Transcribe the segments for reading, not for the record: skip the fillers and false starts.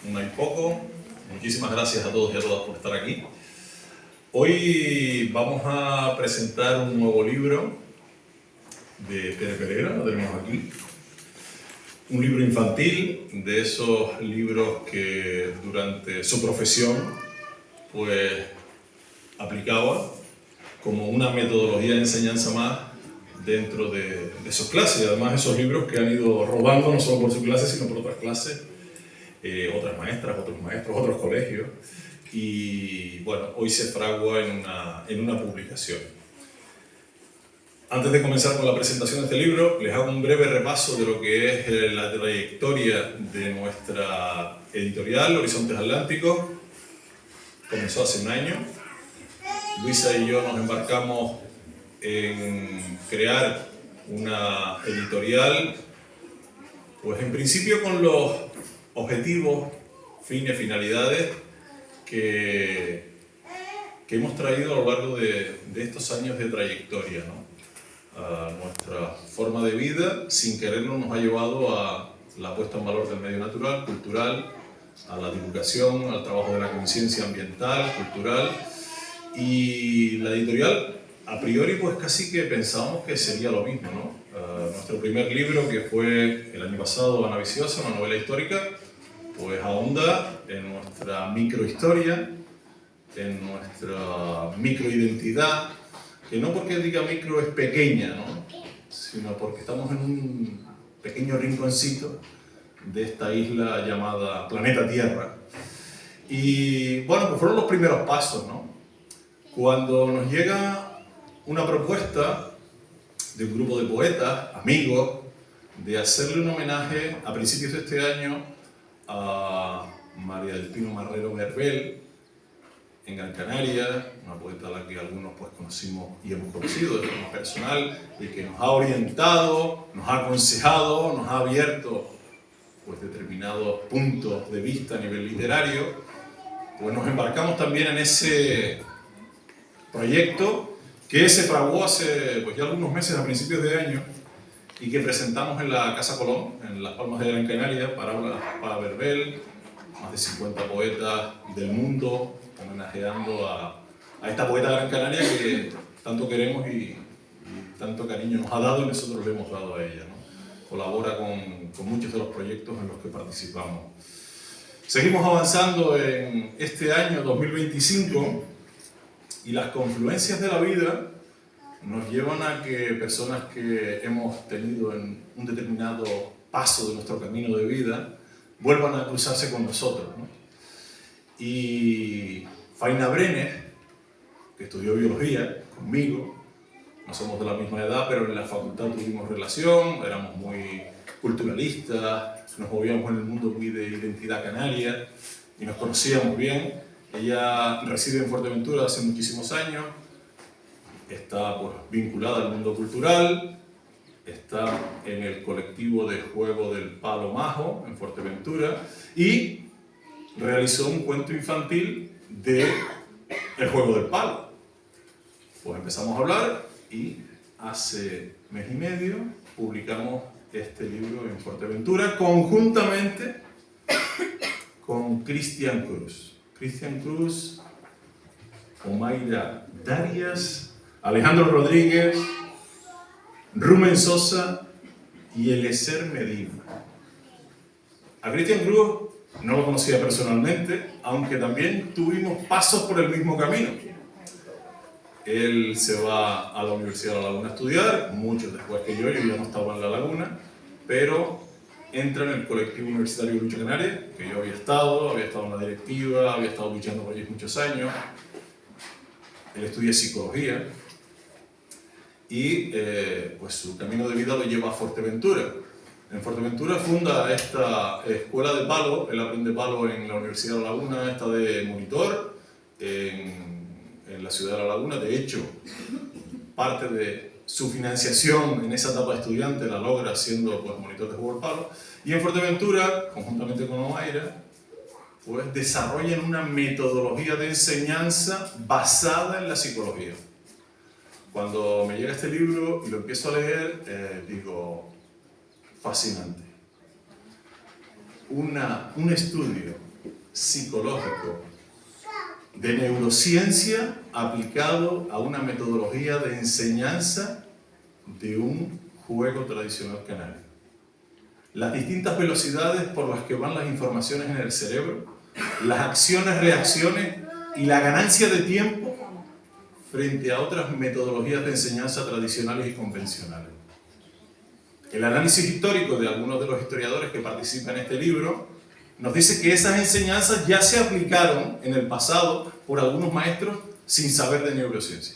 una y poco. Muchísimas gracias a todos y a todas por estar aquí. Hoy vamos a presentar un nuevo libro de Pere Pereira, lo tenemos aquí. Un libro infantil, de esos libros que durante su profesión pues aplicaba como una metodología de enseñanza más dentro de sus clases. Y además esos libros que han ido robando no solo por su clase, sino por otras clases, otras maestras, otros maestros, otros colegios. Y bueno, hoy se fragua en una publicación. Antes de comenzar con la presentación de este libro, les hago un breve repaso de lo que es la trayectoria de nuestra editorial, Horizontes Atlánticos. Comenzó hace un año. Luisa y yo nos embarcamos en crear una editorial, pues en principio con los objetivos, fines, finalidades que hemos traído a lo largo de estos años de trayectoria, ¿no? Nuestra forma de vida, sin quererlo, nos ha llevado a la puesta en valor del medio natural, cultural, a la divulgación, al trabajo de la conciencia ambiental, cultural. Y la editorial, a priori, pues casi que pensábamos que sería lo mismo, ¿no? Nuestro primer libro, que fue el año pasado, Ana Viciosa, una novela histórica, pues ahonda en nuestra microhistoria, en nuestra microidentidad, que no porque diga micro es pequeña, ¿no? Sino porque estamos en un pequeño rinconcito de esta isla llamada Planeta Tierra. Y bueno, pues fueron los primeros pasos, ¿no? Cuando nos llega una propuesta de un grupo de poetas, amigos, de hacerle un homenaje a principios de este año a María del Pino Marrero Verbel, en Gran Canaria, una poeta a la que algunos pues conocimos y hemos conocido de forma personal y que nos ha orientado, nos ha aconsejado, nos ha abierto pues determinados puntos de vista a nivel literario. Pues nos embarcamos también en ese proyecto que se fraguó hace pues ya algunos meses, a principios de año, y que presentamos en la Casa Colón, en Las Palmas de Gran Canaria, para Verbel, más de 50 poetas del mundo, homenajeando a esta poeta de Gran Canaria que tanto queremos y tanto cariño nos ha dado y nosotros le hemos dado a ella, ¿no? Colabora con muchos de los proyectos en los que participamos. Seguimos avanzando en este año 2025 y las confluencias de la vida nos llevan a que personas que hemos tenido en un determinado paso de nuestro camino de vida vuelvan a cruzarse con nosotros, ¿no? Y Faina Brenes, que estudió biología conmigo, no somos de la misma edad, pero en la facultad tuvimos relación, éramos muy culturalistas, nos movíamos en el mundo muy de identidad canaria y nos conocíamos bien. Ella reside en Fuerteventura hace muchísimos años, está pues, vinculada al mundo cultural, está en el colectivo de juego del Palo Majo en Fuerteventura y realizó un cuento infantil de El Juego del Palo. Pues empezamos a hablar y hace mes y medio publicamos este libro en Fuerteventura conjuntamente con Cristian Cruz. Cristian Cruz, Omaira Darias, Alejandro Rodríguez, Rumen Sosa y Eliezer Medina. A Cristian Cruz no lo conocía personalmente, aunque también tuvimos pasos por el mismo camino. Él se va a la Universidad de La Laguna a estudiar, mucho después que yo ya no estaba en La Laguna, pero entra en el colectivo universitario de Lucha Canaria, que yo había estado en la directiva, había estado luchando por ellos muchos años. Él estudia psicología y pues su camino de vida lo lleva a Fuerteventura. En Fuerteventura funda esta escuela de palo, él aprende palo en la Universidad de La Laguna, está de monitor en la ciudad de La Laguna. De hecho, parte de su financiación en esa etapa de estudiante la logra siendo pues, monitor de juego de palo. Y en Fuerteventura, conjuntamente con Omaira, pues desarrollan una metodología de enseñanza basada en la psicología. Cuando me llega este libro y lo empiezo a leer, digo, fascinante. Un estudio psicológico de neurociencia aplicado a una metodología de enseñanza de un juego tradicional canario. Las distintas velocidades por las que van las informaciones en el cerebro, las acciones, reacciones y la ganancia de tiempo frente a otras metodologías de enseñanza tradicionales y convencionales. El análisis histórico de algunos de los historiadores que participan en este libro nos dice que esas enseñanzas ya se aplicaron en el pasado por algunos maestros sin saber de neurociencia.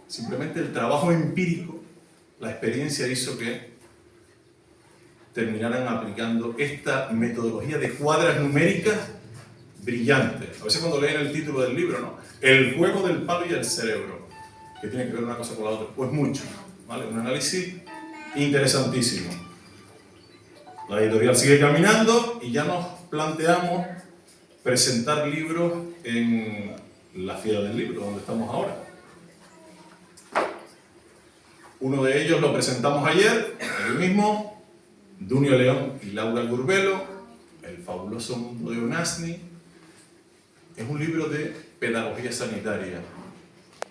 Simplemente el trabajo empírico, la experiencia hizo que terminaran aplicando esta metodología de cuadras numéricas brillantes. A veces cuando leen el título del libro, ¿no? El juego del palo y el cerebro, que tiene que ver una cosa con la otra, pues mucho, ¿vale? Un análisis interesantísimo. La editorial sigue caminando y ya nos planteamos presentar libros en la Fiera del Libro, donde estamos ahora. Uno de ellos lo presentamos ayer, el mismo, Dunio León y Laura Gurbelo, El fabuloso mundo de Onasni. Es un libro de pedagogía sanitaria,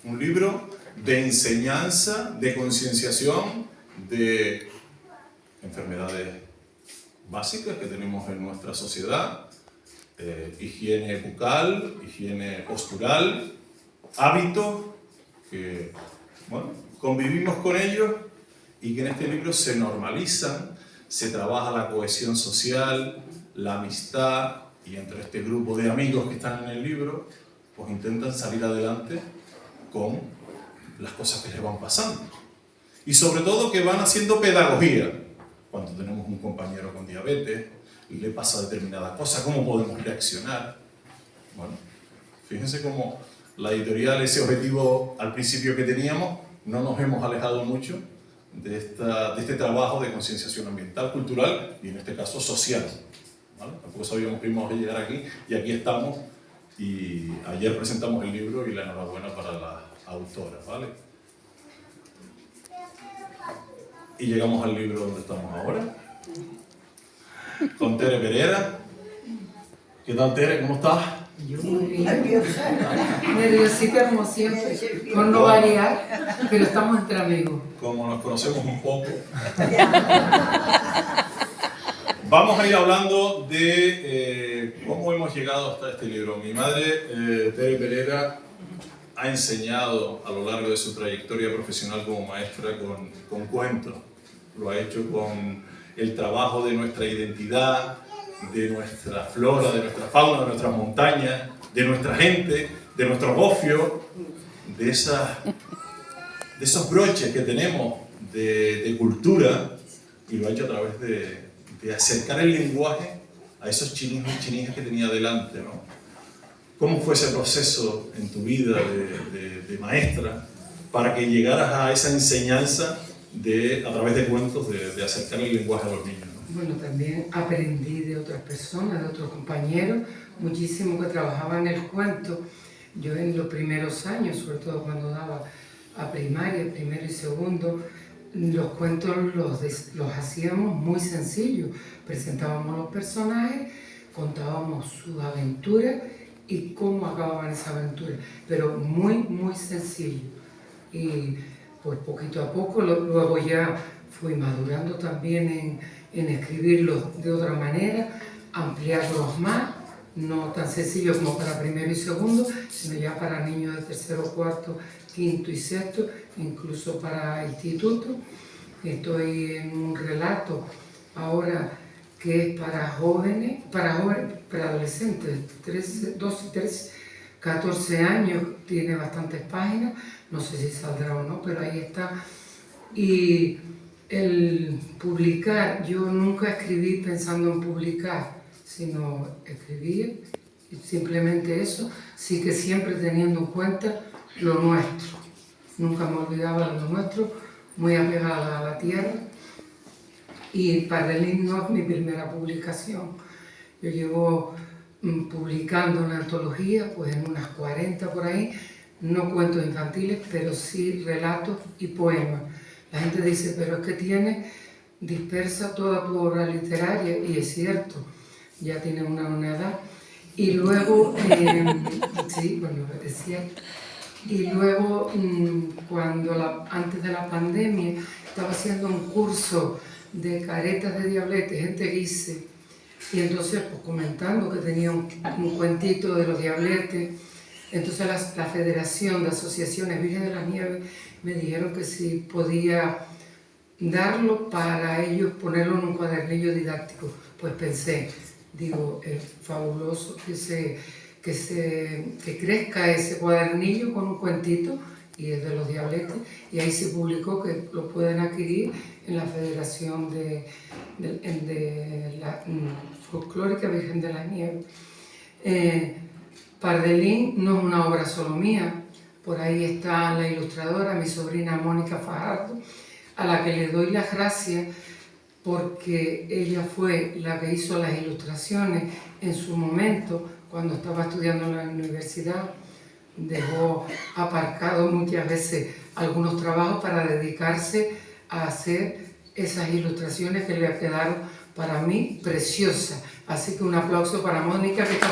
un libro de enseñanza, de concienciación de enfermedades básicas que tenemos en nuestra sociedad, higiene bucal, higiene postural, hábitos que, bueno, convivimos con ellos y que en este libro se normalizan, se trabaja la cohesión social, la amistad, y entre este grupo de amigos que están en el libro, pues intentan salir adelante con las cosas que les van pasando. Y sobre todo que van haciendo pedagogía. Cuando tenemos un compañero con diabetes y le pasa determinada cosa, ¿cómo podemos reaccionar? Bueno, fíjense cómo la editorial, ese objetivo al principio que teníamos, no nos hemos alejado mucho de este trabajo de concienciación ambiental, cultural y en este caso social. ¿Vale? Tampoco sabíamos que íbamos a llegar aquí y aquí estamos, y ayer presentamos el libro y la enhorabuena para la autora, ¿vale? Y llegamos al libro donde estamos ahora, con Tere Pereira. ¿Qué tal, Tere? ¿Cómo estás? Yo muy bien. Nerviosita como siempre, por no variar, pero estamos entre amigos. Como nos conocemos un poco. Vamos a ir hablando de cómo hemos llegado hasta este libro. Mi madre, Tere Pereira, ha enseñado a lo largo de su trayectoria profesional como maestra con cuentos. Lo ha hecho con el trabajo de nuestra identidad, de nuestra flora, de nuestra fauna, de nuestras montañas, de nuestra gente, de nuestros ofios, de esos broches que tenemos de cultura, y lo ha hecho a través de acercar el lenguaje a esos chinijos y chinijas que tenía delante, ¿no? ¿Cómo fue ese proceso en tu vida de maestra para que llegaras a esa enseñanza a través de cuentos, de acercar el lenguaje a los niños, ¿no? Bueno, también aprendí de otras personas, de otros compañeros, muchísimo que trabajaban el cuento. Yo en los primeros años, sobre todo cuando daba a primaria, primero y segundo, los cuentos los hacíamos muy sencillos. Presentábamos los personajes, contábamos sus aventuras y cómo acababan esa aventura, pero muy, muy sencillo. Y pues poquito a poco, luego ya fui madurando también en escribirlos de otra manera, ampliarlos más, no tan sencillos como para primero y segundo, sino ya para niños de tercero, cuarto, quinto y sexto, incluso para instituto. Estoy en un relato ahora que es para jóvenes, para adolescentes, 12, 13, 14 años, tiene bastantes páginas, no sé si saldrá o no, pero ahí está. Y el publicar, yo nunca escribí pensando en publicar, sino escribí simplemente eso, sí que siempre teniendo en cuenta lo nuestro. Nunca me olvidaba de lo nuestro, muy apegada a la tierra. Y para el himno es mi primera publicación. Yo llevo publicando una antología, pues en unas 40 por ahí, no cuentos infantiles, pero sí relatos y poemas. La gente dice, pero es que tiene dispersa toda tu obra literaria, y es cierto, ya tiene una edad. Y luego, sí, bueno, decía. Y luego, antes de la pandemia, estaba haciendo un curso de caretas de diablete en Teguise. Y entonces, pues comentando que tenía un cuentito de los diabletes, entonces la Federación de Asociaciones Virgen de la Nieve me dijeron que si podía darlo para ellos ponerlo en un cuadernillo didáctico. Pues pensé, digo, es fabuloso que crezca ese cuadernillo con un cuentito, y es de los diabletes, y ahí se publicó que lo pueden adquirir en la Federación de la Folclórica Virgen de la Nieve. Pardelín no es una obra solo mía, por ahí está la ilustradora, mi sobrina Mónica Fajardo, a la que le doy las gracias porque ella fue la que hizo las ilustraciones en su momento, cuando estaba estudiando en la universidad. Dejó aparcado muchas veces algunos trabajos para dedicarse a hacer esas ilustraciones que le quedaron para mí preciosas. Así que un aplauso para Mónica, que está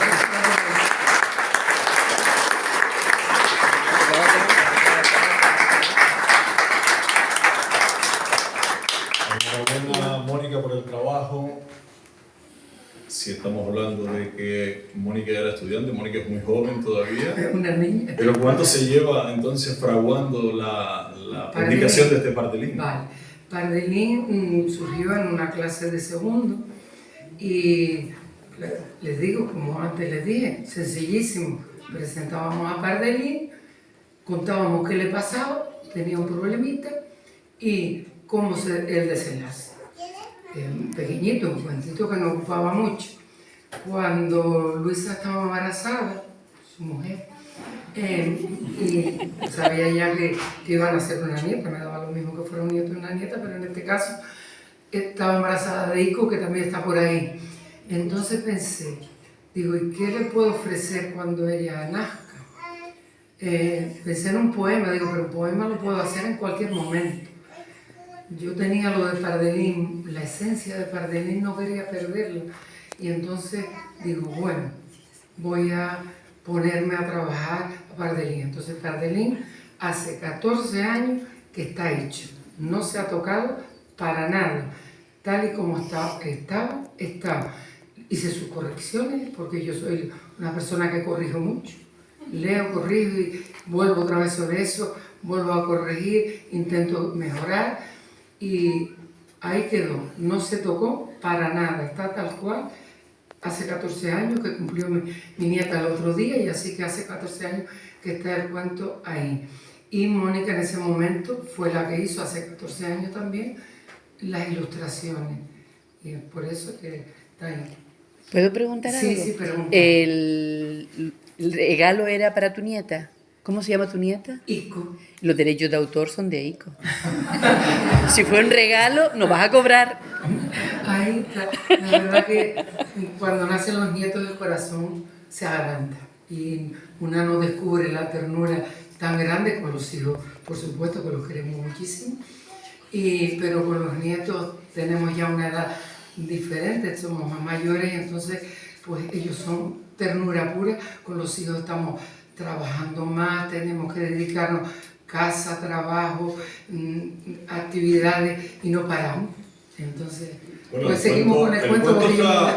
Enhorabuena, Mónica, por el trabajo. Si estamos hablando de que Mónica era estudiante, Mónica es muy joven todavía. Es una niña. Pero ¿cuánto se lleva entonces fraguando la publicación de este Pardelín? Vale. Pardelín surgió en una clase de segundo y les digo, como antes les dije, sencillísimo. Presentábamos a Pardelín, contábamos qué le pasaba, tenía un problemita y cómo el desenlace. Pequeñito, un cuentito que no ocupaba mucho. Cuando Luisa estaba embarazada, su mujer, y sabía ya que iban a ser una nieta, me daba lo mismo que fuera un nieto y una nieta, pero en este caso estaba embarazada de Ico, que también está por ahí. Entonces pensé, digo, ¿y qué le puedo ofrecer cuando ella nazca? Pensé en un poema, digo, pero un poema lo puedo hacer en cualquier momento. Yo tenía lo de Pardelín, la esencia de Pardelín, no quería perderla. Y entonces digo, bueno, voy a ponerme a trabajar a Pardelín. Entonces Pardelín hace 14 años que está hecho. No se ha tocado para nada. Tal y como estaba. Hice sus correcciones, porque yo soy una persona que corrijo mucho. Leo, corrijo y vuelvo otra vez sobre eso, vuelvo a corregir, intento mejorar. Y ahí quedó, no se tocó para nada, está tal cual. Hace 14 años que cumplió mi nieta el otro día, y así que hace 14 años que está el cuento ahí. Y Mónica en ese momento fue la que hizo hace 14 años también las ilustraciones, y es por eso que está ahí. ¿Puedo preguntar algo? Sí, pregunta. ¿El regalo era para tu nieta? ¿Cómo se llama tu nieta? Ico. Los derechos de autor son de Ico. Si fue un regalo, nos vas a cobrar. Ahí está. La verdad que cuando nacen los nietos del corazón se agranda. Y una no descubre la ternura tan grande con los hijos. Por supuesto que los queremos muchísimo. Pero con los nietos tenemos ya una edad diferente, somos más mayores, entonces pues ellos son ternura pura. Con los hijos estamos trabajando más, tenemos que dedicarnos casa, trabajo, actividades, y no paramos. Entonces, bueno, pues seguimos con el cuento.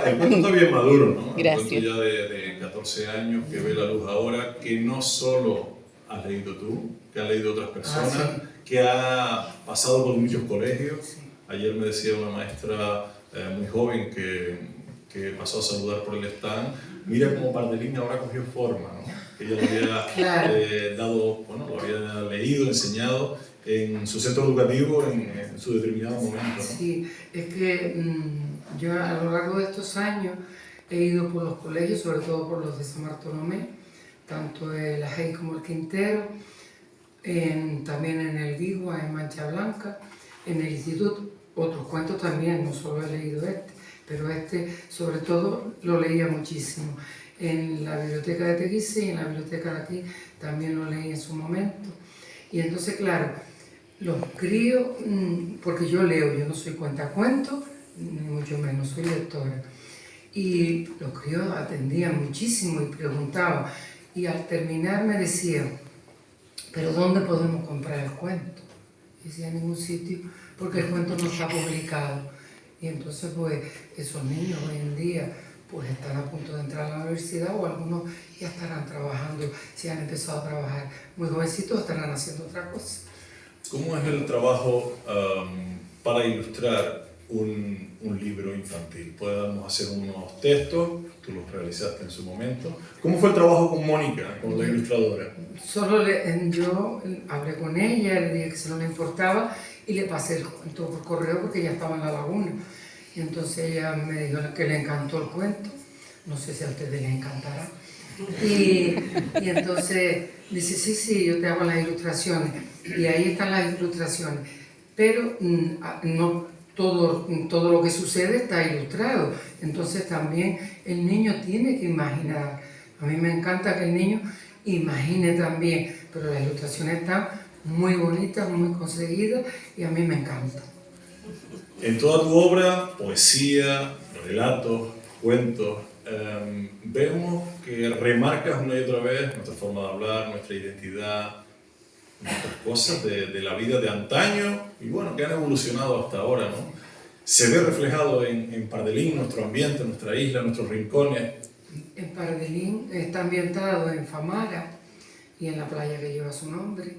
El cuento está bien maduro, ¿no? Gracias. El cuento ya de 14 años que ve la luz ahora, que no solo has leído tú, que han leído otras personas, sí. Que ha pasado por muchos colegios. Sí. Ayer me decía una maestra muy joven que pasó a saludar por el stand, mira cómo Pardelín ahora cogió forma, ¿no? Que ella lo había lo había leído, enseñado en su centro educativo en su determinado momento, ¿no? Sí, es que yo a lo largo de estos años he ido por los colegios, sobre todo por los de San Bartolomé, tanto el Ajey como el Quintero, también en el Guigua, en Mancha Blanca, en el instituto. Otros cuentos también, no solo he leído pero sobre todo lo leía muchísimo. En la biblioteca de Teguise y en la biblioteca de aquí también lo leí en su momento. Y entonces, claro, los críos, porque yo leo, yo no soy cuentacuentos, ni mucho menos, soy lectora. Y los críos atendían muchísimo y preguntaban. Y al terminar me decían, ¿pero dónde podemos comprar el cuento? Y decía, en ningún sitio, porque el cuento no está publicado. Y entonces, pues, esos niños hoy en día, pues, están a punto de entrar a la universidad o algunos ya estarán trabajando, si han empezado a trabajar muy jovencitos, estarán haciendo otra cosa. ¿Cómo es el trabajo para ilustrar un libro infantil? Podemos hacer unos textos, tú los realizaste en su momento. ¿Cómo fue el trabajo con Mónica, con la ilustradora? Yo hablé con ella, le dije que si no le importaba y le pasé el cuento por correo porque ya estaba en La Laguna. Y entonces ella me dijo que le encantó el cuento, no sé si a ustedes les encantará. Y entonces dice, sí, yo te hago las ilustraciones. Y ahí están las ilustraciones. Pero no todo lo que sucede está ilustrado. Entonces también el niño tiene que imaginar. A mí me encanta que el niño imagine también, pero las ilustraciones están muy bonitas, muy conseguidas y a mí me encanta. En toda tu obra, poesía, relatos, cuentos, vemos que remarcas una y otra vez nuestra forma de hablar, nuestra identidad, nuestras cosas de la vida de antaño y bueno, que han evolucionado hasta ahora, ¿no? Se ve reflejado en Pardelín, nuestro ambiente, nuestra isla, nuestros rincones. En Pardelín está ambientado en Famara y en la playa que lleva su nombre,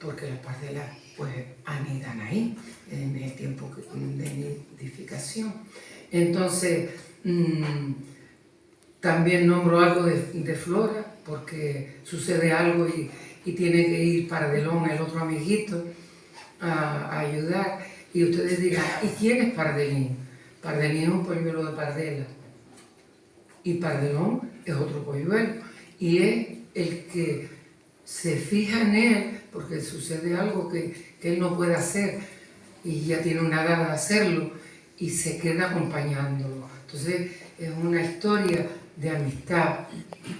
porque las pardelas pues anidan ahí en el tiempo de nidificación. Entonces, también nombro algo de Flora, porque sucede algo y tiene que ir Pardelón, el otro amiguito, a ayudar. Y ustedes dirán, ¿y quién es Pardelín? Pardelín es un polluelo de Pardela. Y Pardelón es otro polluelo. Y es el que se fija en él, porque sucede algo que él no puede hacer, y ya tiene una edad de hacerlo, y se queda acompañándolo. Entonces, es una historia de amistad,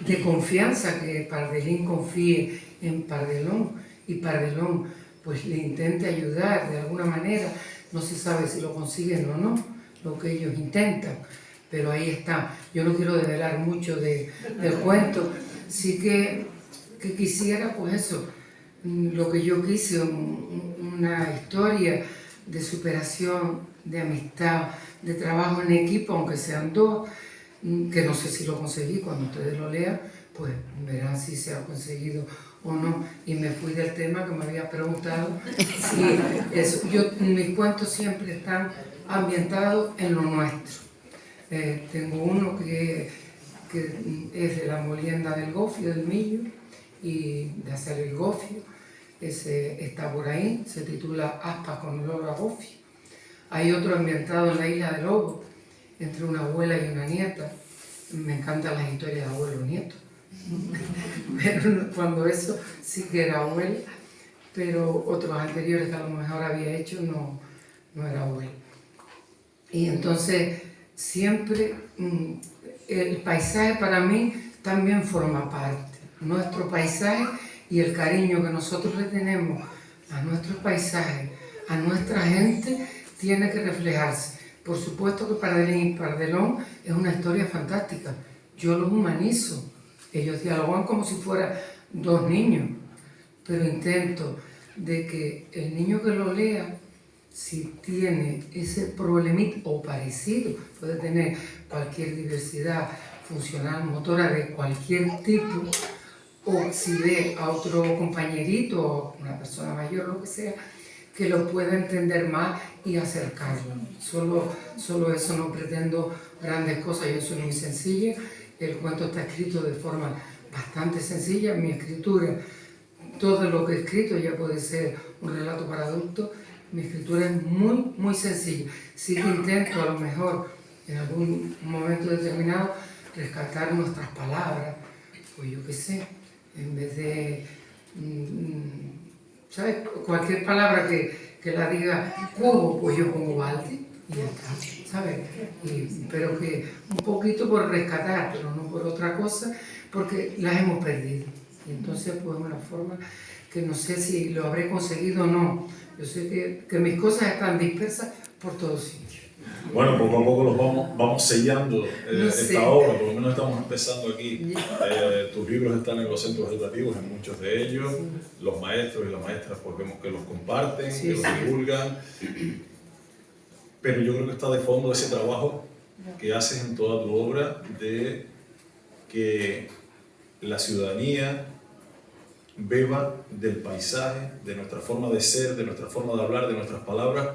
de confianza, que Pardelín confíe en Pardelón, y Pardelón pues le intente ayudar de alguna manera. No se sabe si lo consiguen o no, lo que ellos intentan, pero ahí está. Yo no quiero develar mucho del cuento, sí que quisiera, pues eso, lo que yo quise, una historia de superación, de amistad, de trabajo en equipo, aunque sean dos, que no sé si lo conseguí. Cuando ustedes lo lean, pues verán si se ha conseguido o no. Y me fui del tema que me había preguntado. Sí, eso. Mis cuentos siempre están ambientados en lo nuestro. Tengo uno que es de la molienda del gofio, del millo, y de hacer el gofio. Ese está por ahí, se titula Aspas con olor a gofio. Hay otro ambientado en la isla de Lobo, entre una abuela y una nieta. Me encantan las historias de abuelo-nieto. Pero cuando eso sí que era abuela, pero otros anteriores que a lo mejor había hecho no era abuela. Y entonces siempre el paisaje para mí también forma parte. Nuestro paisaje y el cariño que nosotros le tenemos a nuestros paisajes, a nuestra gente, tiene que reflejarse. Por supuesto que Pardelín y Pardelón es una historia fantástica. Yo los humanizo. Ellos dialogan como si fueran dos niños, pero intento de que el niño que lo lea, si tiene ese problemita o parecido, puede tener cualquier diversidad funcional, motora de cualquier tipo, o si ve a otro compañerito o una persona mayor, lo que sea, que lo pueda entender más y acercarlo. Solo eso, no pretendo grandes cosas, yo soy muy sencilla. El cuento está escrito de forma bastante sencilla. Mi escritura, todo lo que he escrito ya puede ser un relato para adultos. Mi escritura es muy, muy sencilla. Sí que intento a lo mejor en algún momento determinado rescatar nuestras palabras, pues yo qué sé, en vez de, ¿sabes? Cualquier palabra que la diga cubo, pues yo pongo balde y ya está, ¿sabes? Pero que un poquito por rescatar, pero no por otra cosa, porque las hemos perdido. Y entonces, pues, una forma que no sé si lo habré conseguido o no. Yo sé que mis cosas están dispersas por todos sitios. Bueno, poco a poco los vamos sellando No sé. esta obra, por lo menos estamos empezando aquí. Tus libros están en los centros educativos, en muchos de ellos. Los maestros y las maestras pues vemos que los comparten, Sí, que los sí. divulgan. Pero yo creo que está de fondo ese trabajo que haces en toda tu obra de que la ciudadanía beba del paisaje, de nuestra forma de ser, de nuestra forma de hablar, de nuestras palabras.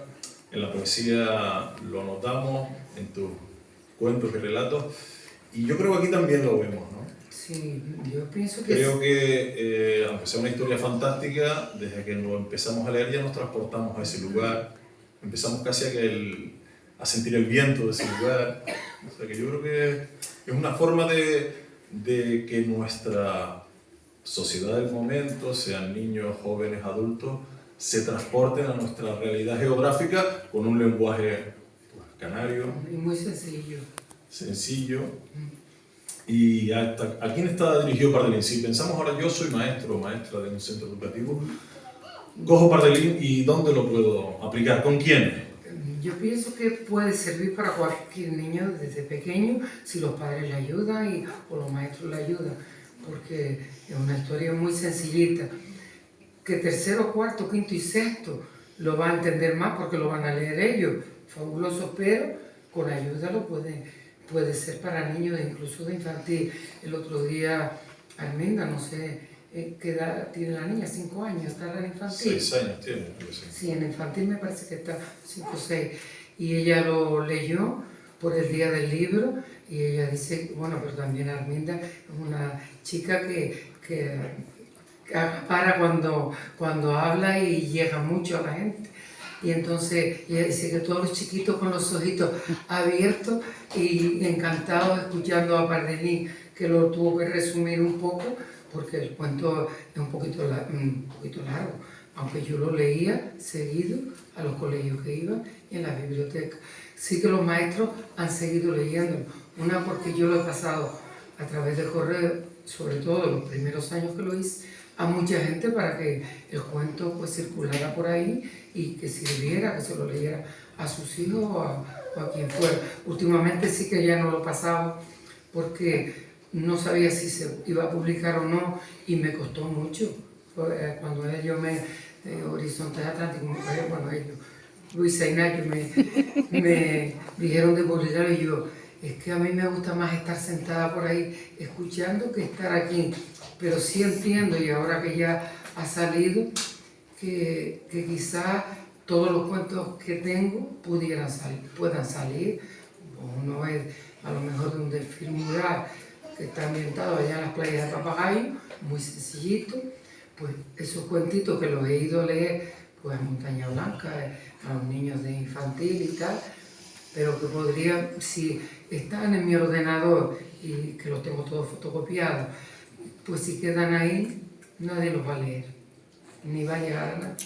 En la poesía lo notamos, en tus cuentos y relatos, y yo creo que aquí también lo vemos, ¿no? Sí, yo pienso que Creo que, aunque sea una historia fantástica, desde que lo empezamos a leer ya nos transportamos a ese lugar, empezamos casi a sentir el viento de ese lugar. O sea que yo creo que es una forma de que nuestra sociedad del momento, sean niños, jóvenes, adultos, se transporten a nuestra realidad geográfica con un lenguaje pues, canario, es muy sencillo. sencillo. ¿Y a quién está dirigido Pardelín? Si pensamos ahora, yo soy maestro o maestra de un centro educativo, cojo Pardelín y ¿dónde lo puedo aplicar? ¿Con quién? Yo pienso que puede servir para cualquier niño desde pequeño si los padres le ayudan o los maestros le ayudan, porque es una historia muy sencillita, que tercero, cuarto, quinto y sexto lo van a entender más porque lo van a leer ellos, fabuloso, pero con ayuda puede ser para niños, incluso de infantil. El otro día, Arminda, no sé qué edad tiene la niña, 5 años, está en infantil. 6 años tiene. Sí, en infantil me parece que está 5 o 6. Y ella lo leyó por el día del libro y ella dice, bueno, pero también Arminda es una chica que para cuando habla y llega mucho a la gente. Y entonces ella dice que todos los chiquitos con los ojitos abiertos y encantados escuchando a Pardelín, que lo tuvo que resumir un poco porque el cuento es un poquito largo, aunque yo lo leía seguido a los colegios que iba y en la biblioteca. Sí que los maestros han seguido leyéndolo, una porque yo lo he pasado a través de correo, sobre todo en los primeros años que lo hice, a mucha gente para que el cuento pues circulara por ahí y que sirviera, que se lo leyera a sus hijos o a quien fuera. Últimamente sí que ya no lo pasaba porque no sabía si se iba a publicar o no y me costó mucho. Cuando ellos Horizontes Atlánticos, bueno, ellos, Luisa y Nayo me dijeron de publicarlo y yo, es que a mí me gusta más estar sentada por ahí escuchando que estar aquí, pero sí entiendo, y ahora que ya ha salido, que quizás todos los cuentos que tengo puedan salir, o no es a lo mejor de un desfile mural que está ambientado allá en las playas de Papagayo, muy sencillito, pues esos cuentitos que los he ido a leer pues a Montaña Blanca, a los niños de infantil y tal, pero que podría, si están en mi ordenador y que los tengo todos fotocopiados, pues si quedan ahí, nadie los va a leer, ni va a llegar a nada.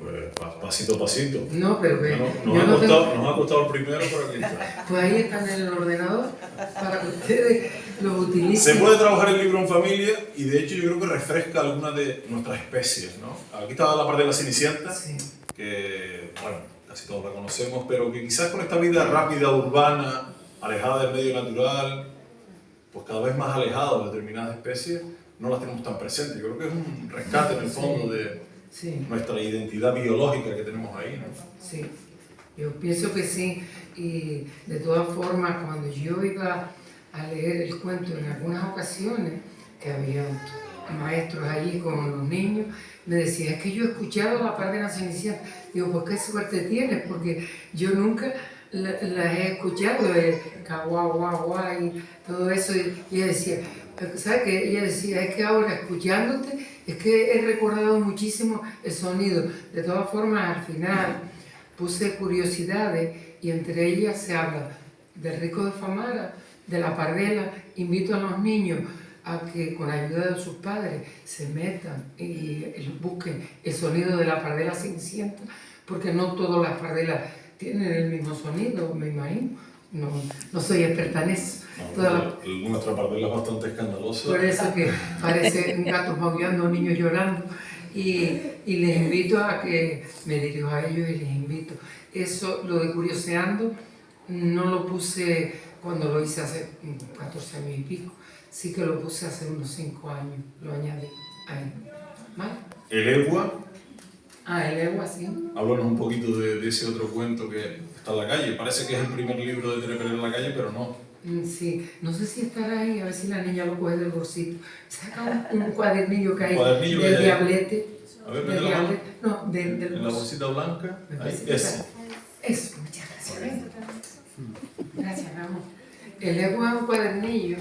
Pues pasito a pasito. No, pero que Nos ha costado el primero, pero aquí está. pues ahí están en el ordenador para que ustedes los utilicen. Se puede trabajar el libro en familia y de hecho yo creo que refresca algunas de nuestras especies, ¿no? Aquí estaba la parte de la Cenicienta, Sí. que, bueno, casi todos la conocemos, pero que quizás con esta vida rápida, urbana, alejada del medio natural, pues cada vez más alejado de determinadas especies, no las tenemos tan presentes. Yo creo que es un rescate en el fondo de Sí. nuestra identidad biológica que tenemos ahí, ¿no? Sí, yo pienso que sí, y de todas formas cuando yo iba a leer el cuento en algunas ocasiones, que había maestros allí con los niños, me decían, es que yo he escuchado la parte de la Cenicienta. Digo, pues qué suerte tienes, porque yo nunca las he escuchado, guau, guau, guau, y todo eso, y ella decía, ¿sabes qué? Ella decía, es que ahora escuchándote, es que he recordado muchísimo el sonido. De todas formas, al final puse curiosidades y entre ellas se habla del Rico de Famara, de la Pardela. Invito a los niños a que con ayuda de sus padres se metan y busquen el sonido de la Pardela Cenicienta, porque no todas las pardelas tienen el mismo sonido, me imagino. No soy experta en eso. Nuestra pardela es bastante escandalosa. Por eso que parece un gato maullando, un niño llorando. Y les invito a que me dirijo a ellos y les invito. Eso, lo de curioseando, no lo puse cuando lo hice hace 14 años y pico. Sí que lo puse hace unos 5 años, lo añadí ahí. ¿Vale? El Egua. El Egua, sí. Háblanos un poquito de ese otro cuento que está en la calle. Parece que es el primer libro de Tere Pérez en la calle, pero no. Sí, no sé si estará ahí, a ver si la niña lo coge del bolsito. Saca un cuadernillo que hay del diablete. A ver, del diablete. No, del en la bolsita blanca. Ahí, eso, muchas gracias. Gracias, Ramón. El Egua es un cuadernillo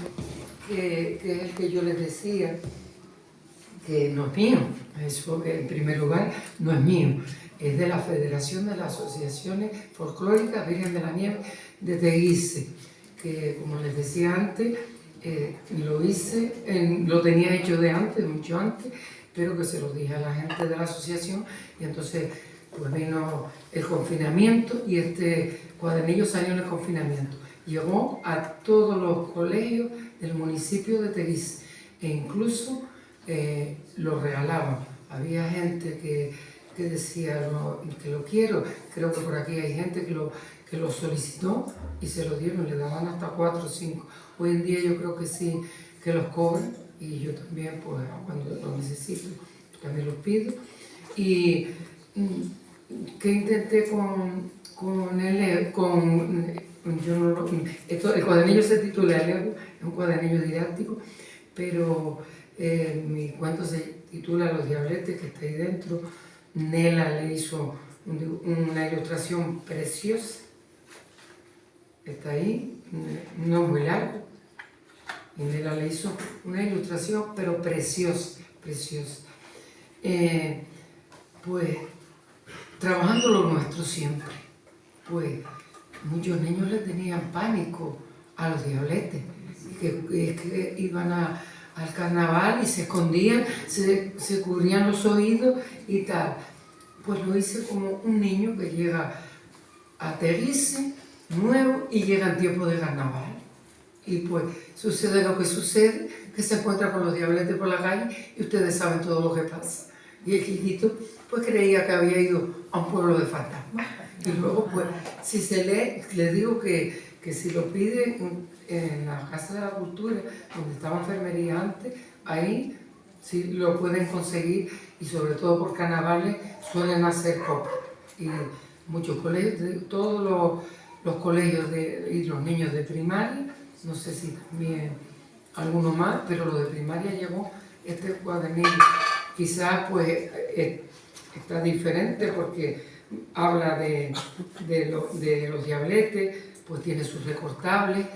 que es el que yo les decía que no es mío. Eso, en primer lugar, no es mío. Es de la Federación de las Asociaciones Folclóricas Virgen de la Nieve de Teguise, que, como les decía antes, lo hice, lo tenía hecho de antes, mucho antes, pero que se lo dije a la gente de la asociación y entonces pues vino el confinamiento y este cuadernillo salió en el confinamiento. Llegó a todos los colegios del municipio de Teguise e incluso lo regalaban. Había gente que decía que lo quiero, creo que por aquí hay gente que lo solicitó y se lo dieron, le daban hasta 4 o 5. Hoy en día yo creo que sí, que los cobran y yo también, pues cuando lo necesito, también los pido. Y que intenté el cuadernillo se titula El Egua, es un cuadernillo didáctico, pero mi cuento se titula Los Diabletes, que está ahí dentro. Nela le hizo una ilustración preciosa, está ahí, no es muy largo, y Nela le hizo una ilustración pero preciosa, preciosa. Pues trabajando lo nuestro siempre, pues muchos niños le tenían pánico a los diabletes, que iban al carnaval y se escondían, se cubrían los oídos y tal. Pues lo hice como un niño que llega a Teguise, nuevo, y llega en tiempo de carnaval. Y pues sucede lo que sucede, que se encuentra con los diabletes por la calle y ustedes saben todo lo que pasa. Y el chiquito pues creía que había ido a un pueblo de fantasmas. Y luego pues, si se lee, les digo que si lo piden en la Casa de la Cultura, donde estaba enfermería antes, ahí sí lo pueden conseguir y sobre todo por carnavales suelen hacer copias. Y muchos colegios, todos los colegios y los niños de primaria, no sé si también alguno más, pero lo de primaria llegó este cuadernillo. Quizás pues está diferente porque habla de los diabletes, pues tiene sus recortables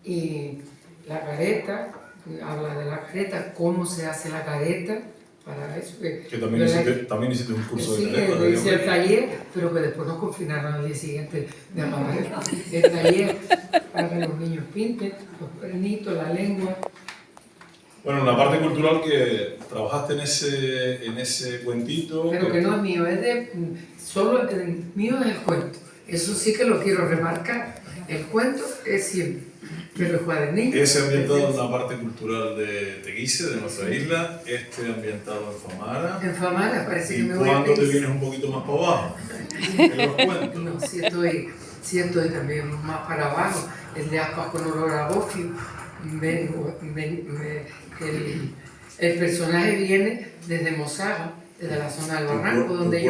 y la careta, habla de la careta, cómo se hace la careta, para eso que también hiciste un curso de careta. Sí, hice el taller, pero que después nos confinaron al día siguiente de apagar el taller para que los niños pinten, los cuernitos, la lengua. Bueno, una parte cultural que trabajaste en ese cuentito. Pero que no es mío, solo el mío es el cuento. Eso sí que lo quiero remarcar. El cuento es siempre, pero el cuadernillo. Ese ambientado en la parte cultural de Teguise, de nuestra isla, ambientado en Famara. En Famara parece que me voy a... ¿Y cuándo te vienes un poquito más para abajo? En los cuentos. No, sí estoy también más para abajo. El de Aspas con olor a bofio. El personaje viene desde Mozaga, desde la zona del Barranco, donde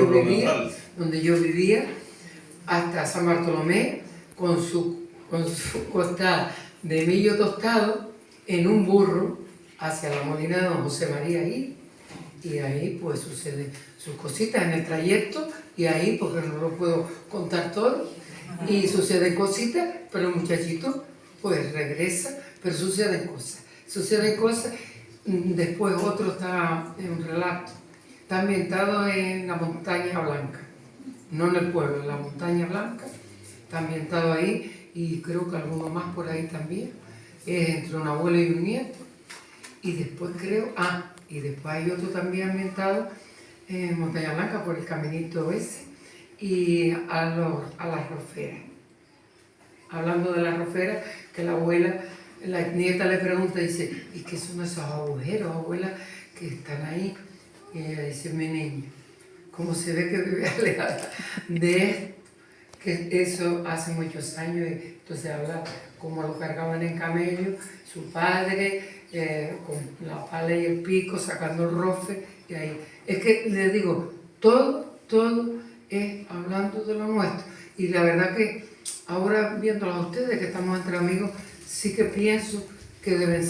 yo vivía, hasta San Bartolomé, con su costal de millo tostado en un burro hacia la molina de don José María Gil. Y ahí pues suceden sus cositas en el trayecto, y ahí, porque no lo puedo contar todo, y suceden cositas, pero el muchachito pues regresa, pero suceden cosas. Después otro está en un relato, está ambientado en la Montaña Blanca, no en el pueblo, en la Montaña Blanca, está ambientado ahí, y creo que alguno más por ahí también, entre un abuelo y un nieto. Y después hay otro también ambientado en Montaña Blanca por el caminito ese, y a las roferas. Hablando de las roferas, que la abuela, la nieta le pregunta, dice, ¿y qué son esos agujeros, abuela, que están ahí? Y ella dice, mi niña, como se ve que vive alejada de esto, que eso hace muchos años, y entonces habla como lo cargaban en camello, su padre con la pala y el pico, sacando el rofe, y ahí. Es que le digo, todo es hablando de lo nuestro. Y la verdad que ahora viéndolo a ustedes, que estamos entre amigos, sí que pienso que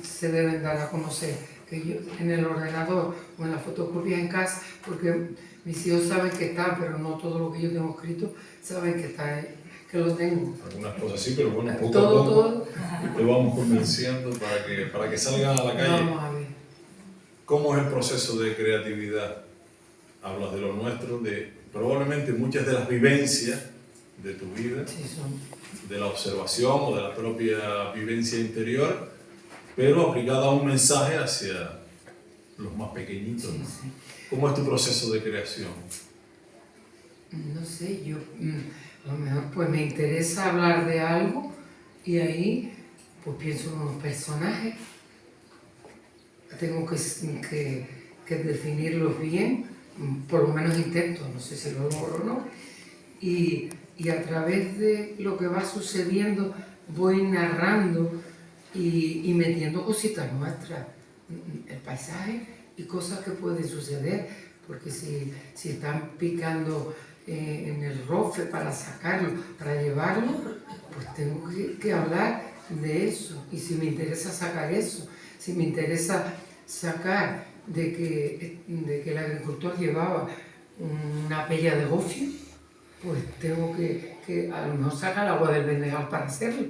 se deben dar a conocer, que yo en el ordenador o en la fotocopia en casa, porque mis hijos saben que está, pero no todo lo que yo tengo escrito saben que está, que lo tengo. Algunas cosas sí, pero bueno, poco Todo, a poco todo. te vamos convenciendo para que salgan a la calle. Vamos a ver. ¿Cómo es el proceso de creatividad? Hablas de lo nuestro, de probablemente muchas de las vivencias de tu vida, Sí, son. de la observación o de la propia vivencia interior, pero aplicada a un mensaje hacia los más pequeñitos, ¿no? Sí. ¿Cómo es tu proceso de creación? No sé, yo a lo mejor pues me interesa hablar de algo y ahí pues pienso en unos personajes, tengo que definirlos bien, por lo menos intento, no sé si lo logro o no, y a través de lo que va sucediendo voy narrando y metiendo cositas nuestras, el paisaje y cosas que pueden suceder, porque si están picando en el rofe para sacarlo, para llevarlo, pues tengo que hablar de eso. Y si me interesa sacar eso, si me interesa sacar de que el agricultor llevaba una pella de gofio, pues tengo que a lo mejor sacar el agua del Bendegal para hacerlo.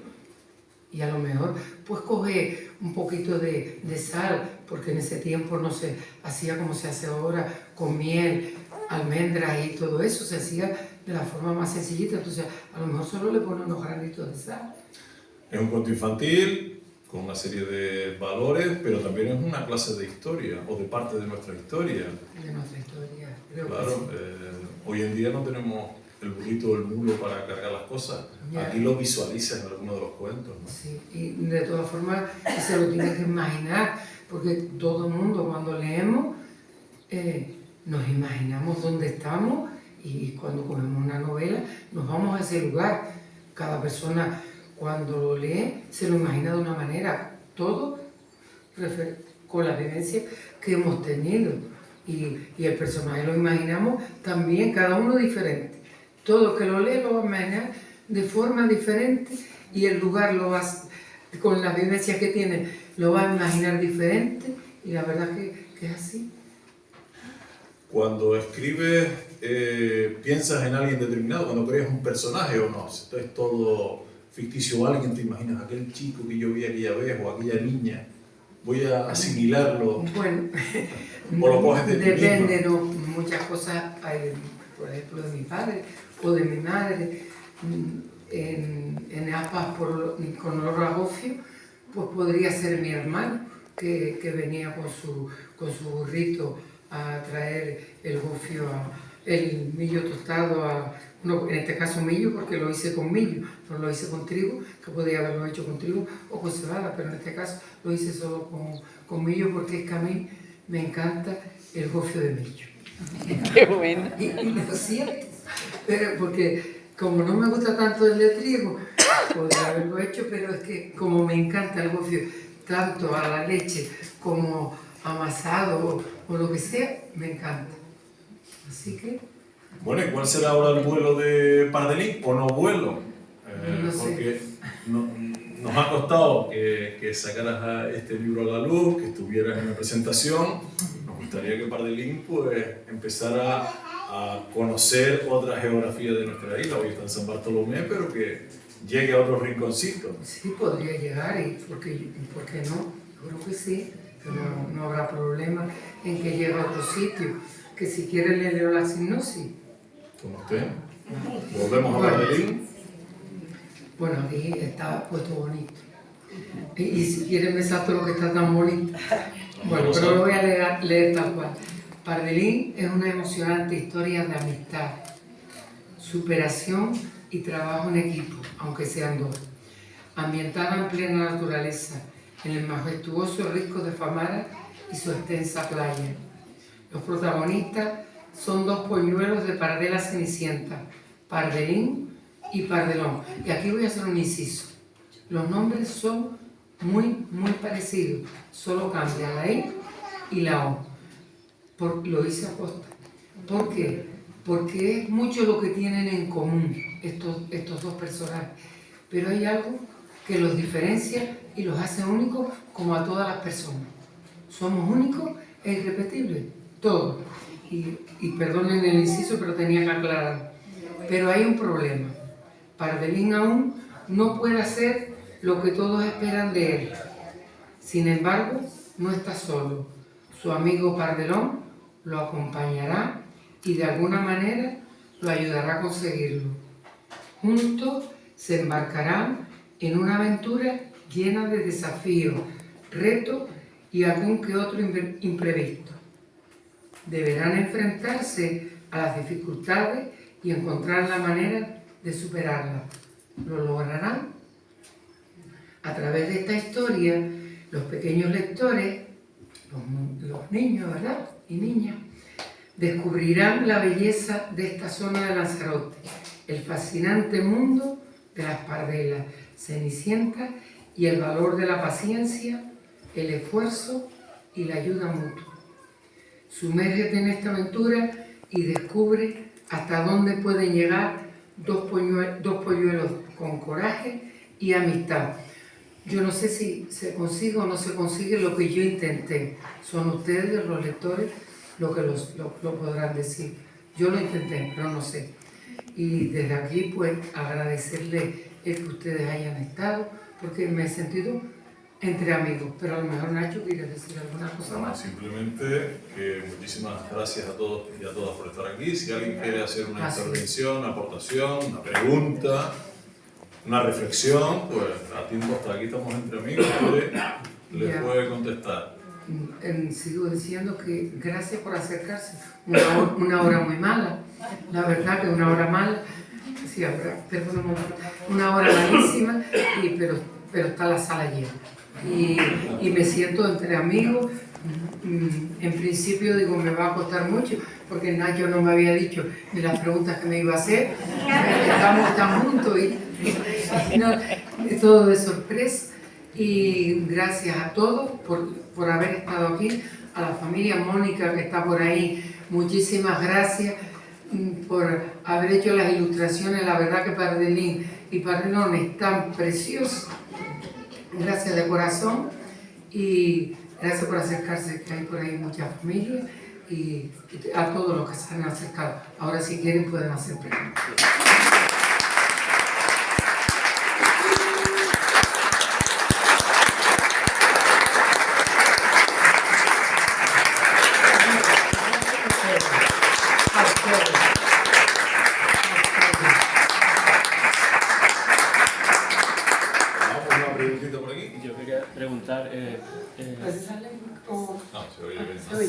Y a lo mejor pues coge un poquito de sal, porque en ese tiempo no se hacía como se hace ahora, con miel, almendras y todo eso, se hacía de la forma más sencillita, entonces a lo mejor solo le ponen unos granitos de sal. Es un cuento infantil con una serie de valores, pero también es una clase de historia o de parte de nuestra historia. De nuestra historia, creo Claro, que sí. hoy en día no tenemos el burrito o el mulo para cargar las cosas. Ya. Aquí lo visualizas en alguno de los cuentos, ¿no? Sí, y de todas formas se lo tiene que imaginar, porque todo el mundo cuando leemos nos imaginamos dónde estamos y cuando cogemos una novela nos vamos a ese lugar. Cada persona cuando lo lee se lo imagina de una manera, todo con la vivencia que hemos tenido. Y el personaje lo imaginamos también, cada uno diferente. Todo el que lo lee lo va a imaginar de forma diferente y el lugar lo va, con las vivencias que tiene, lo va a imaginar diferente y la verdad que es así. Cuando escribes, ¿piensas en alguien determinado? Cuando creas un personaje o no, esto es todo ficticio, alguien te imaginas, aquel chico que yo vi aquella vez o aquella niña, voy a asimilarlo. Bueno, o lo coges de ti depende, misma. ¿no? Muchas cosas hay, por ejemplo, de mi padre o de mi madre, en apas con olor a gofio, pues podría ser mi hermano, que venía con su burrito a traer el gofio, el millo tostado, no, en este caso millo porque lo hice con millo, no lo hice con trigo, que podía haberlo hecho con trigo o con cebada, pero en este caso lo hice solo con millo porque es que a mí me encanta el gofio de millo. Qué bueno. Y lo siento, pero porque como no me gusta tanto el de trigo, podría haberlo hecho, pero es que como me encanta el gofio, tanto a la leche como amasado o lo que sea, me encanta. Así que... Bueno, ¿y cuál será ahora el vuelo de Pardelín o no vuelo? No sé. Porque nos ha costado que sacaras este libro a la luz, que estuvieras en la presentación. Nos gustaría que Pardelín pues, empezara a conocer otra geografía de nuestra isla. Hoy está en San Bartolomé, pero que llegue a otros rinconcitos. Sí, podría llegar, y ¿por qué no? Yo creo que sí, que no habrá problema en que llegue a otro sitio. Que si quiere le leo la sinopsis. Como usted. Volvemos a Pardelín. Bueno, aquí está puesto bonito. Y si quiere me salto lo que está tan bonito. Bueno, pero lo voy a leer tal cual. Pardelín es una emocionante historia de amistad, superación y trabajo en equipo, aunque sean dos. Ambientada en plena naturaleza, en el majestuoso risco de Famara y su extensa playa. Los protagonistas son dos polluelos de Pardela Cenicienta, Pardelín y Pardelón. Y aquí voy a hacer un inciso. Los nombres son muy parecidos, solo cambia la I y la O. Lo hice a posta. ¿Por qué? Porque es mucho lo que tienen en común estos dos personajes. Pero hay algo que los diferencia y los hace únicos como a todas las personas. Somos únicos e irrepetibles, todos. Y perdonen el inciso, pero tenía que aclarar. Pero hay un problema. Pardelín aún no puede hacer lo que todos esperan de él. Sin embargo, no está solo. Su amigo Pardelón lo acompañará y de alguna manera lo ayudará a conseguirlo. Juntos se embarcarán en una aventura llena de desafíos, retos y algún que otro imprevisto. Deberán enfrentarse a las dificultades y encontrar la manera de superarlas. ¿Lo lograrán? A través de esta historia, los pequeños lectores, los niños, ¿verdad? Y niñas, descubrirán la belleza de esta zona de Lanzarote, el fascinante mundo de las pardelas, Cenicienta y el valor de la paciencia, el esfuerzo y la ayuda mutua. Sumérgete en esta aventura y descubre hasta dónde pueden llegar dos polluelos con coraje y amistad. Yo no sé si se consigue o no se consigue lo que yo intenté. Son ustedes, los lectores, lo que lo podrán decir. Yo lo intenté, pero no sé. Y desde aquí, pues, agradecerles el que ustedes hayan estado, porque me he sentido entre amigos. Pero a lo mejor, Nacho, ¿quieres decir alguna cosa más? Simplemente que muchísimas gracias a todos y a todas por estar aquí. Si alguien quiere hacer una intervención, una aportación, una pregunta, una reflexión, pues a tiempo hasta aquí estamos entre amigos, les puede contestar. Sigo diciendo que gracias por acercarse. Una hora muy mala, la verdad que una hora mala, sí, perdón, una hora malísima, pero está la sala llena. Y me siento entre amigos. En principio digo, me va a costar mucho, porque Nacho no me había dicho ni las preguntas que me iba a hacer. Estamos tan juntos y no, todo de sorpresa. Y gracias a todos por haber estado aquí, a la familia Mónica que está por ahí, muchísimas gracias por haber hecho las ilustraciones. La verdad que Pardelín y Pardelón están preciosos. Gracias de corazón y gracias por acercarse, que hay por ahí muchas familias, y a todos los que se han acercado. Ahora si quieren pueden hacer preguntas. Preguntar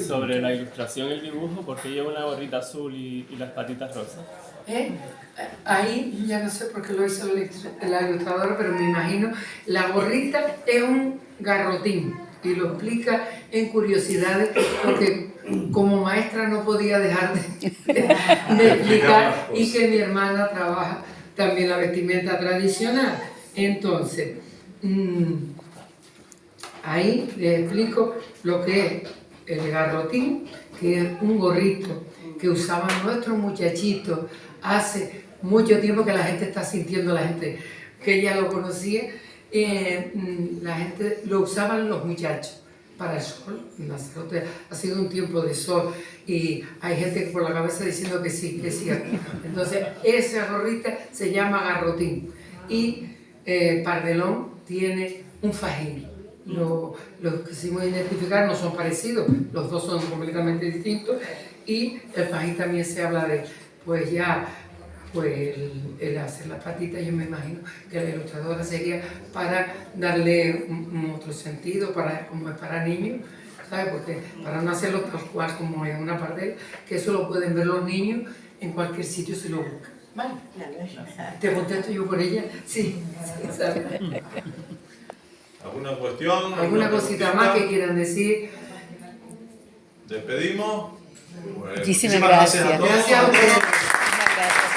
sobre la ilustración y el dibujo, ¿por qué lleva una gorrita azul y las patitas rosas? Ahí ya no sé por qué lo hizo la ilustradora, pero me imagino, la gorrita es un garrotín y lo explica en curiosidades, porque como maestra no podía dejar de explicar, y que mi hermana trabaja también la vestimenta tradicional. Entonces, ahí les explico lo que es el garrotín, que es un gorrito que usaban nuestros muchachitos hace mucho tiempo, que la gente está sintiendo, la gente que ya lo conocía, la gente lo usaban los muchachos para el sol. Lanzarote ha sido un tiempo de sol y hay gente que por la cabeza diciendo que sí, que es cierto. Entonces esa gorrita se llama garrotín y Pardelón tiene un fajín. Los que quisimos identificar no son parecidos, los dos son completamente distintos, y el fajín también se habla de, pues ya, pues el hacer las patitas, yo me imagino que la ilustradora sería para darle un otro sentido, como es para niños, ¿sabes? Porque para no hacerlo tal cual como en una pardela, que eso lo pueden ver los niños en cualquier sitio si lo buscan. ¿Vale? ¿Te contesto yo por ella? Sí, ¿sabes? ¿Alguna cuestión? ¿Alguna cosita más que quieran decir? Despedimos. Pues, Muchísimas gracias. a todos. Gracias a ustedes. Muchísimas gracias.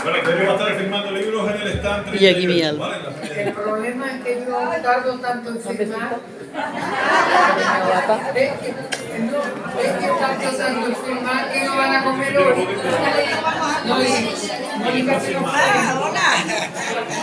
Bueno, deberíamos estar firmando libros en el stand. Y aquí mi 38, alma. ¿vale? El problema es que yo tardo tanto en firmar. Es que tanto tanto en firmar que no van a comer hoy. No, y Mónica,